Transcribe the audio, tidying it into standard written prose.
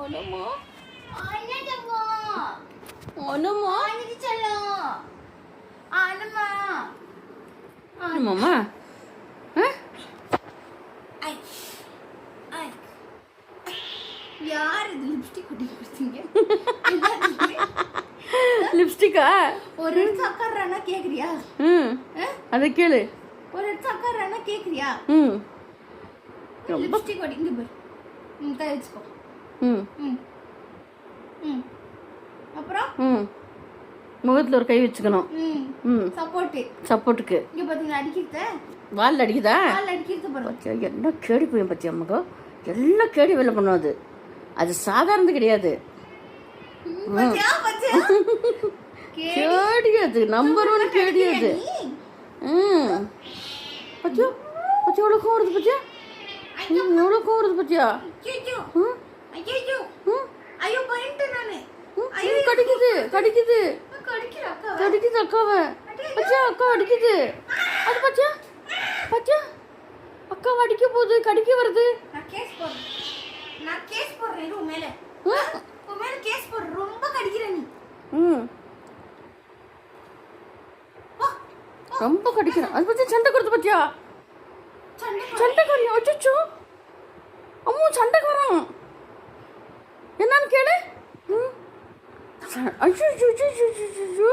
ஒண்ணுமா என்னடா ஒண்ணுமா ஆனடி செல்லம் ஆனம்மா ஒண்ணுமாமா ஐ ஐ யார் இது லிப்ஸ்டிக் குட்டி கொடுத்தீங்க லிப்ஸ்டிக்கா ஒரு எடுத்து அக்கறானா கேக்குறியா அதை கேளு ஒரு எடுத்து அக்கறானா கேக்குறியா ரொம்ப லிப்ஸ்டிக் ஒட்டி இங்க பாரு கை வச்சுக்கோ ம் அப்புறம் முகத்துல ஒரு கை வச்சுக்கணும் சப்போர்ட்டுக்கு இங்க பாத்தீங்களா அடிக்கிறத வால் அடிக்குதா வால் அடிக்கிறது பாருங்க என்ன கேடி போய் பத்தியா மகம் எல்லாம் கேடி வேலை பண்ணும் அது சாதாரணது கிடையாது பாத்தியா பாத்தியா கேடி அது நம்பர் 1 கேடி அது பத்தியா பத்தியா எவ்வளோ கோவம் வருது பத்தியா எவ்வளோ கோவம் வருது பத்தியா ஐயோ ஐயோ பயந்துட்டேன் நானு கடிக்குது கடிக்குது கடிக்கிறா அக்கா கடிக்குது அக்காவை பத்தியா அக்கா அடிக்குது அது பத்தியா பத்தியா அக்காவை அடிக்க போகுது கடிக்க வருது நான் கேஸ் போடுறேன் உன் மேல கேஸ் போடுறேன் ரொம்ப கடிக்கிற நீ ரொம்ப கடிக்கிறேன் அது பத்தியா சண்டை கொடுத்து பத்தியா சண்டைக்காரியா அச்சோ அம்மா சண்டைக்கு வரான் என்னன்னு கேளு ஐயோ